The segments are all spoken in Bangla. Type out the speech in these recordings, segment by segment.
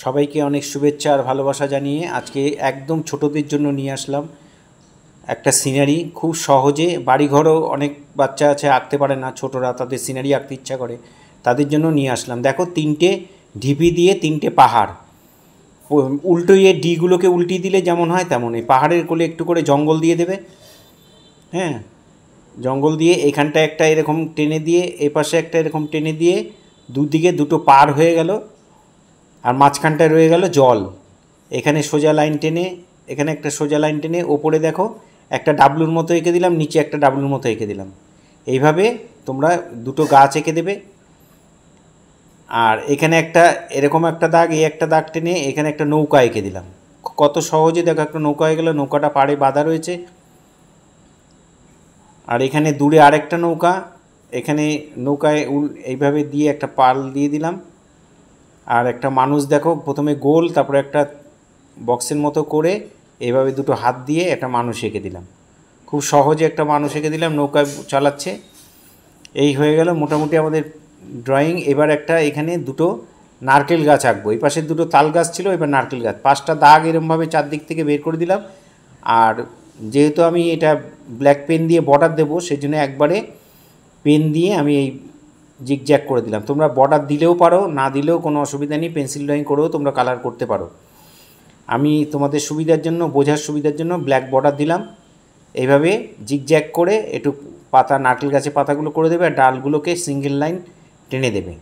সবাইকে অনেক শুভেচ্ছা আর ভালোবাসা জানিয়ে আজকে একদম ছোটদের জন্য নিয়ে আসলাম একটা সিনারি। খুব সহজে, বাড়িঘরও অনেক বাচ্চা আছে আঁকতে পারে না, ছোটরা, তাদের সিনারি আঁকতে ইচ্ছা করে, তাদের জন্য নিয়ে আসলাম। দেখো, তিনটে ঢিপি দিয়ে তিনটে পাহাড়, উল্টোইয়ে ডিগুলোকে উল্টিয়ে দিলে যেমন হয় তেমনই। পাহাড়ের কোলে একটু করে জঙ্গল দিয়ে দেবে, হ্যাঁ, জঙ্গল দিয়ে এখানটা একটা এরকম টেনে দিয়ে, এপাশে একটা এরকম টেনে দিয়ে, দুদিকে দুটো পার হয়ে গেল, আর মাঝখানটায় রয়ে গেল জল। এখানে সোজা লাইন টেনে, এখানে একটা সোজা লাইন টেনে, ওপরে দেখো একটা ডাবলুর মতো এঁকে দিলাম, নিচে একটা ডাবলুর মতো এঁকে দিলাম। এইভাবে তোমরা দুটো গাছ এঁকে দেবে। আর এখানে একটা এরকম একটা দাগ, এই একটা দাগ টেনে এখানে একটা নৌকা এঁকে দিলাম। কত সহজে দেখো একটা নৌকা হয়ে গেল, নৌকাটা পাড়ে বাঁধা রয়েছে। আর এখানে দূরে আরেকটা নৌকা, এখানে নৌকায় এইভাবে দিয়ে একটা পাল দিয়ে দিলাম। আর একটা মানুষ দেখো, প্রথমে গোল, তারপরে একটা বক্সের মতো করে এইভাবে দুটো হাত দিয়ে একটা মানুষ এঁকে দিলাম। খুব সহজে একটা মানুষ এঁকে দিলাম, নৌকায় চালাচ্ছে। এই হয়ে গেল মোটামুটি আমাদের ড্রয়িং। এবার একটা এখানে দুটো নারকেল গাছ আঁকবো। এই পাশে দুটো তাল গাছ ছিল, এবার নারকেল গাছ। 5টা দাগ এরমভাবে চারদিক থেকে বের করে দিলাম। আর যেহেতু আমি এটা ব্ল্যাক পেন দিয়ে বর্ডার দেবো, সেই জন্য একবারে পেন দিয়ে আমি এই জিগজ্যাগ করে দিলাম। তোমরা বর্ডার দিলেও পারো, না দিলেও কোনো অসুবিধা নেই, পেন্সিল ড্রয়িং করেও তোমরা কালার করতে পারো। আমি তোমাদের সুবিধার জন্য, বোঝার সুবিধার জন্য ব্ল্যাক বর্ডার দিলাম। এইভাবে জিগজ্যাগ করে একটু পাতা, নারকেল গাছের পাতাগুলো করে দেবে, আর ডালগুলোকে সিঙ্গেল লাইন টেনে দেবে।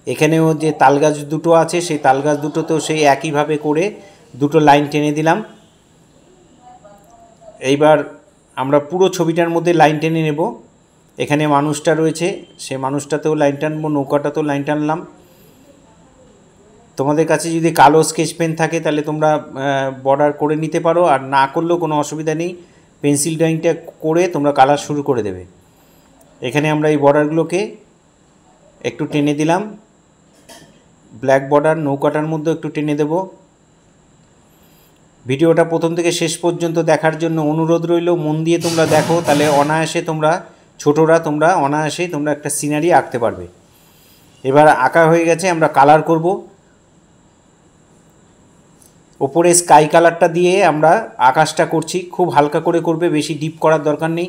এখানেও যে তাল গাছ দুটো আছে, সেই তাল গাছ দুটোতেও সেই একইভাবে করে দুটো লাইন টেনে দিলাম। এইবার আমরা পুরো ছবিটার মধ্যে লাইন টেনে নেব। এখানে মানুষটা রয়েছে, সে মানুষটাতেও লাইন টানবো, নৌকাটাতেও লাইন টানলাম। তোমাদের কাছে যদি কালো স্কেচ পেন থাকে তাহলে তোমরা বর্ডার করে নিতে পারো, আর না করলেও কোনো অসুবিধা নেই। পেন্সিল ড্রয়িংটা করে তোমরা কালার শুরু করে দেবে। এখানে আমরা এই বর্ডারগুলোকে একটু টেনে দিলাম, ব্ল্যাক বর্ডার নৌকাটার মধ্যে একটু টেনে দেব। ভিডিওটা প্রথম থেকে শেষ পর্যন্ত দেখার জন্য অনুরোধ রইল। মন দিয়ে তোমরা দেখো, তাহলে অনায়াসে তোমরা, ছোটরা, তোমরা অনায়াসেই তোমরা একটা সিনারি আঁকতে পারবে। এবার আঁকা হয়ে গেছে, আমরা কালার করব। ওপরে স্কাই কালারটা দিয়ে আমরা আকাশটা করছি, খুব হালকা করে করবে, বেশি ডিপ করার দরকার নেই।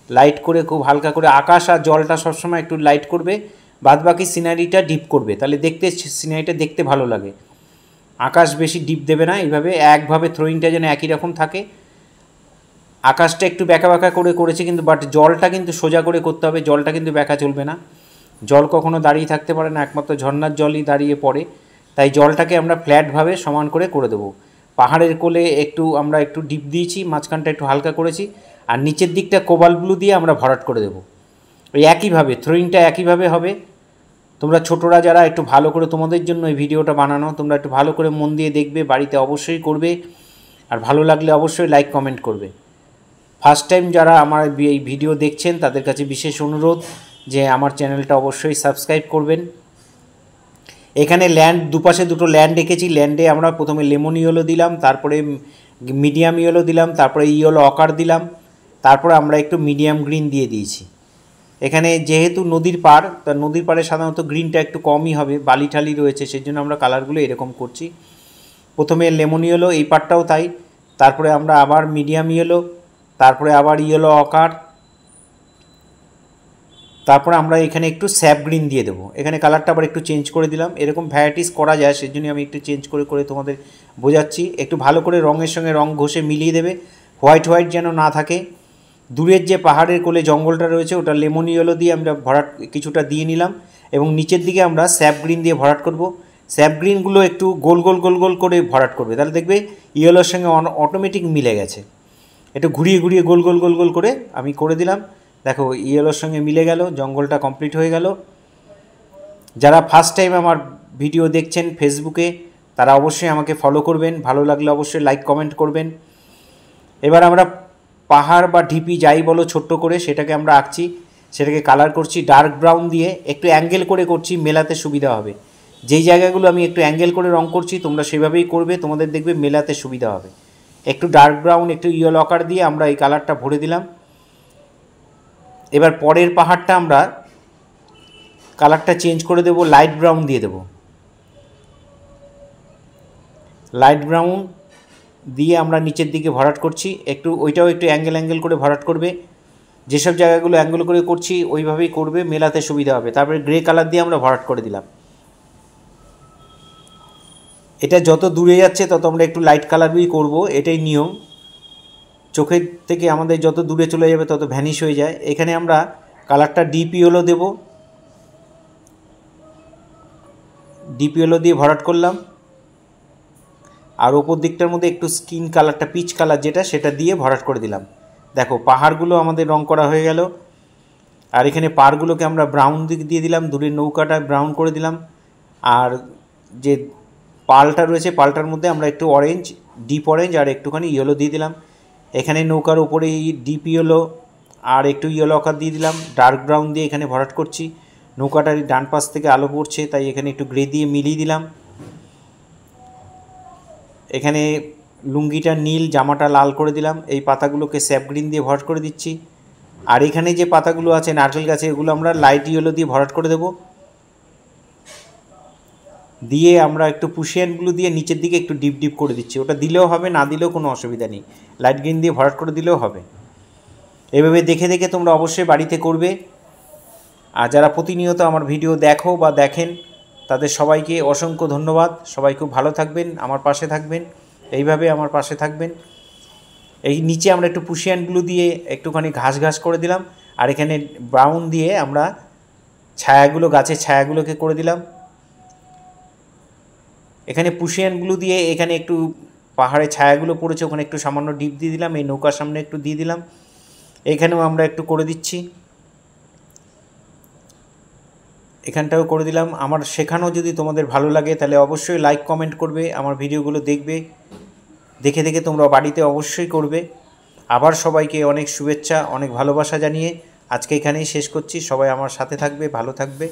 লাইট করে খুব হালকা করে, আকাশ আর জলটা সবসময় একটু লাইট করবে, বাদবাকি সিনারিটা ডিপ করবে, তাহলে দেখতে, সিনারিটা দেখতে ভালো লাগে। আকাশ বেশি ডিপ দেবে না, এইভাবে একভাবে থ্রোয়িংটা যেন একই রকম থাকে। আকাশটা একটু ব্যাকা ব্যাকা করে করেছে, কিন্তু বাট জলটা কিন্তু সোজা করে করতে হবে, জলটা কিন্তু ব্যাকা চলবে না। জল কখনো দাঁড়িয়ে থাকতে পারে না, একমাত্র ঝর্নার জলই দাঁড়িয়ে পড়ে। তাই জলটাকে আমরা ফ্ল্যাটভাবে সমান করে দেবো। পাহাড়ের কোলে আমরা একটু ডিপ দিয়েছি, মাঝখানটা একটু হালকা করেছি, আর নিচের দিকটা কোবাল্ট ব্লু দিয়ে আমরা ভরাট করে দেবো। ওই একইভাবে থ্রোয়িংটা একইভাবে হবে। তোমরা ছোটরা যারা, একটু ভালো করে, তোমাদের জন্য এই ভিডিওটা বানানো, তোমরা একটু ভালো করে মন দিয়ে দেখবে, বাড়িতে অবশ্যই করবে, আর ভালো লাগলে অবশ্যই লাইক কমেন্ট করবে। ফার্স্ট টাইম যারা আমার এই ভিডিও দেখছেন তাদের কাছে বিশেষ অনুরোধ যে আমার চ্যানেলটা অবশ্যই সাবস্ক্রাইব করবেন। এখানে ল্যান্ড, দুপাশে দুটো ল্যান্ড এঁকেছি। ল্যান্ডে আমরা প্রথমে লেমন ইয়েলো দিলাম, তারপরে মিডিয়াম ইয়েলো দিলাম, তারপরে ইয়েলো অকার দিলাম, তারপরে আমরা একটু মিডিয়াম গ্রিন দিয়ে দিয়েছি। এখানে যেহেতু নদীর পাড়, তা নদীর পাড়ে সাধারণত গ্রিনটা একটু কমই হবে, বালি ঠালি রয়েছে, সেই জন্য আমরা কালারগুলো এরকম করছি। প্রথমে লেমন ইয়েলো, এই পাড়টাও তাই, তারপরে আমরা আবার মিডিয়াম ইয়েলো, তারপরে আবার ইয়েলো অকার, তারপরে আমরা এখানে একটু স্যাপ গ্রিন দিয়ে দেবো। এখানে কালারটা আবার একটু চেঞ্জ করে দিলাম। এরকম ভ্যারাইটিস করা যায়, সেই জন্য আমি একটু চেঞ্জ করে তোমাদের বোঝাচ্ছি। একটু ভালো করে রঙের সঙ্গে রঙ ঘষে মিলিয়ে দেবে, হোয়াইট হোয়াইট যেন না থাকে। দূরের যে পাহাড়ের কোলে জঙ্গলটা রয়েছে, ওটা লেমন ইয়েলো দিয়ে আমরা ভরাট কিছুটা দিয়ে নিলাম, এবং নিচের দিকে আমরা স্যাপ গ্রিন দিয়ে ভরাট করব। স্যাপ গ্রিনগুলো একটু গোল গোল গোল গোল করে ভরাট করবে, তাহলে দেখবে ইয়েলোর সঙ্গে অটোমেটিক মিলে গেছে। একটু ঘুরিয়ে ঘুরিয়ে গোল গোল গোল গোল করে আমি করে দিলাম। দেখো, ইয়েলোর সঙ্গে মিলে গেল, জঙ্গলটা কমপ্লিট হয়ে গেল। যারা ফার্স্ট টাইম আমার ভিডিও দেখছেন ফেসবুকে, তারা অবশ্যই আমাকে ফলো করবেন, ভালো লাগলে অবশ্যই লাইক কমেন্ট করবেন। এবার আমরা পাহাড় বা ঢিপি যাই বলো ছোট্ট করে, সেটাকে আমরা আঁকছি, সেটাকে কালার করছি ডার্ক ব্রাউন দিয়ে, একটু অ্যাঙ্গেল করে করছি, মেলাতে সুবিধা হবে। যেই জায়গাগুলো আমি একটু অ্যাঙ্গেল করে রং করছি, তোমরা সেভাবেই করবে, তোমাদের দেখবে মেলাতে সুবিধা হবে। একটু ডার্ক ব্রাউন, একটু ইয়েলো অকার দিয়ে আমরা এই কালারটা ভরে দিলাম। এবার পরের পাহাড়টা আমরা কালারটা চেঞ্জ করে দেব, লাইট ব্রাউন দিয়ে দেব। লাইট ব্রাউন দিয়ে আমরা নিচের দিকে ভরাট করছি। ওইটাও একটু অ্যাঙ্গেল করে ভরাট করবে। যেসব জায়গাগুলো অ্যাঙ্গেল করে করছি ওইভাবেই করবে, মেলাতে সুবিধা হবে। তারপরে গ্রে কালার দিয়ে আমরা ভরাট করে দিলাম। এটা যত দূরে যাচ্ছে তত আমরা একটু লাইট কালারই করব, এটাই নিয়ম। চোখের থেকে আমাদের যত দূরে চলে যাবে তত ভ্যানিশ হয়ে যায়। এখানে আমরা কালারটা ডিপ ইয়েলো দেব। ডিপ ইয়েলো দিয়ে ভরাট করলাম। আর ওপর দিকটার মধ্যে একটু স্কিন কালারটা, পিচ কালার যেটা, সেটা দিয়ে ভরাট করে দিলাম। দেখো পাহাড়গুলো আমাদের রং করা হয়ে গেল। আর এখানে পাড়গুলোকে আমরা ব্রাউন দিক দিয়ে দিলাম, দূরের নৌকাটা ব্রাউন করে দিলাম। আর যে পালটা রয়েছে পালটার মধ্যে আমরা একটু অরেঞ্জ, ডিপ অরেঞ্জ আর একটুখানি ইয়েলো দিয়ে দিলাম। এখানে নৌকার উপরে ডিপ ইয়েলো আর একটু ইয়েলো আকার দিয়ে দিলাম। ডার্ক ব্রাউন দিয়ে এখানে ভরাট করছি। নৌকাটার ডান পাশ থেকে আলো পড়ছে তাই এখানে একটু গ্রে দিয়ে মিলিয়ে দিলাম। এখানে লুঙ্গিটা নীল, জামাটা লাল করে দিলাম। এই পাতাগুলোকে স্যাপ গ্রিন দিয়ে ভরাট করে দিচ্ছি। আর এখানে যে পাতাগুলো আছে নারকেল গাছে, এগুলো আমরা লাইট ইয়েলো দিয়ে ভরাট করে দেব। দিয়ে আমরা একটু পুশিয়ানগুলো দিয়ে নিচের দিকে একটু ডিপ করে দিচ্ছি। ওটা দিলেও হবে, না দিলেও কোনো অসুবিধা নেই, লাইট গ্রিন দিয়ে ভরাট করে দিলেও হবে। এভাবে দেখে দেখে তোমরা অবশ্যই বাড়িতে করবে। আর যারা প্রতিনিয়ত আমার ভিডিও দেখো বা দেখেন তাদের সবাইকে অসংখ্য ধন্যবাদ। সবাই খুব ভালো থাকবেন, আমার পাশে থাকবেন, এইভাবে আমার পাশে থাকবেন। এই নিচে আমরা একটু পুশিয়ানগুলো দিয়ে একটুখানি ঘাস করে দিলাম। আর এখানে ব্রাউন দিয়ে আমরা ছায়াগুলো, গাছের ছায়াগুলোকে করে দিলাম। এখানে পুশিয়ানগুলো দিয়ে এখানে একটু পাহাড়ে ছায়াগুলো পড়েছে, ওখানে একটু সামান্য ডিপ দিয়ে দিলাম। এই নৌকার সামনে একটু দিয়ে দিলাম। এখানেও আমরা একটু করে দিচ্ছি, এখানটাও করে দিলাম। আমার শেখানো যদি তোমাদের ভালো লাগে তাহলে অবশ্যই লাইক কমেন্ট করবে, আমার ভিডিওগুলো দেখবে, দেখে দেখে তোমরা বাড়িতে অবশ্যই করবে। আবার সবাইকে অনেক শুভেচ্ছা, অনেক ভালোবাসা জানিয়ে আজকে এখানেই শেষ করছি। সবাই আমার সাথে থাকবে, ভালো থাকবে।